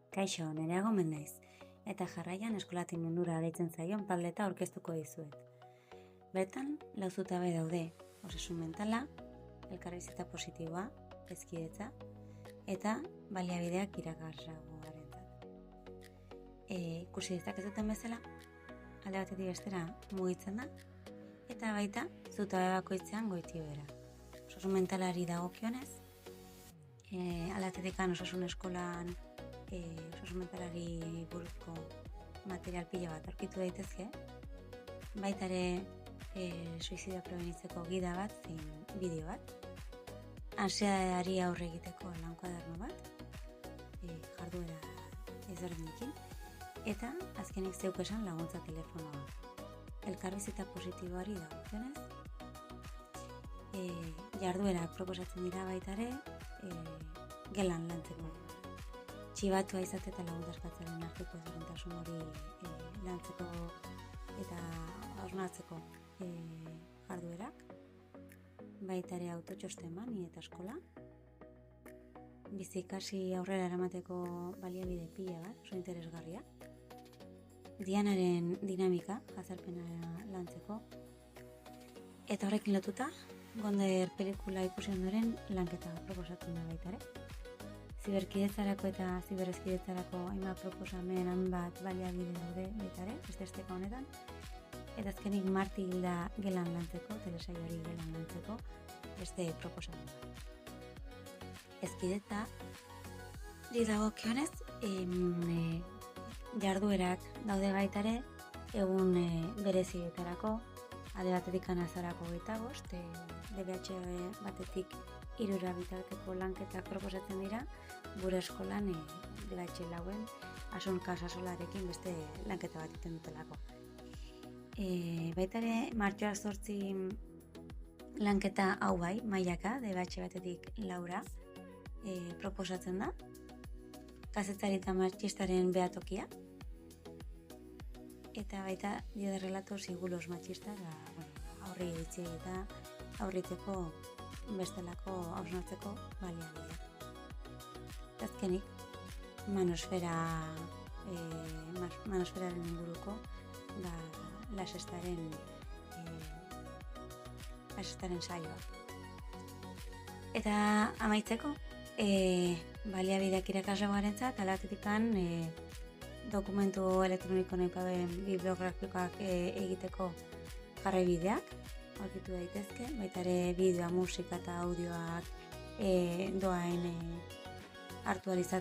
Kaixo, Nerea Gomen naiz, eta jarraian eskolatik mundura deitzen zaion padleta aurkeztuko dizuet. Bertan, lau zutabe daude, osasun mentala, elkarbizitza positiboa, hezkidetza, eta baliabideak irakaslearentzat. Ikusi dezakezuten bezala, alde batetik bestera mugitzen da, eta baita zutabe bakoitzean goiti behera. Osasun mentalari dagokionez, alde batetik osasun eskolan osasun mentalari buruzko material pila bat aurkitu daitezke, baita ere suizidio prebenitzeko gida bat zein bideo bat, ansiedadari aurre egiteko lan-koaderno bat, jarduera ezberdinekin, eta azkenik zeuk esan laguntza telefonoa. Elkarbizitza positiboari dagokionez, jarduerak proposatzen dira baita ere gelan lantzeko. Txibatua izate eta laguntza eskatzaren arteko ezberdintasun hori lantzeko eta hausnartzeko jarduerak, baita ere autotxosten bani eta eskola, bizikasi aurrera eramateko baliabide pila bat, oso interesgarria, Dianaren dinamika, jazarpena lantzeko, eta horrekin lotuta, Gonder pelikula ikusi ondoren lanketa proposatzen da baita ere. Ziberkidetzarako eta ziberezkidetzarako hainbat proposamen hainbat baliabide daude baita ere, beste honetan. Eta azkenik Marti Hilda gelan lantzeko, telesailari gelan lantzeko, beste proposamen bat. Hezkidetza dagokionez, jarduerak daude baita ere, egun berezietarako, alde batetik azarako 25, DBH batetik 3 bitarteko lanketak proposatzen dira, gure eskolan DBH lauen Asunka Sasolarekin beste lanketa bat egiten dutelako. Baita ere, martxoak 8 lanketa hau bai, mailaka, DBH batetik 4 proposatzen da, kazetzari eta matxistaren behatokia, eta baita dia de relatos sigulos machistas, aurri ditzi eta aurriteko bestelako hausnartzeko baliabideak. Azkenik, manosferaren inguruko lasestaren saioa. Eta amaitzeko, baliabideak irakaslearentzat, alatetik dokumentu elektroniko nahipaben bibliografikoak egiteko jarraibideak aurkitu daitezke, baita ere bideoa, musika eta audioak doain hartu alizat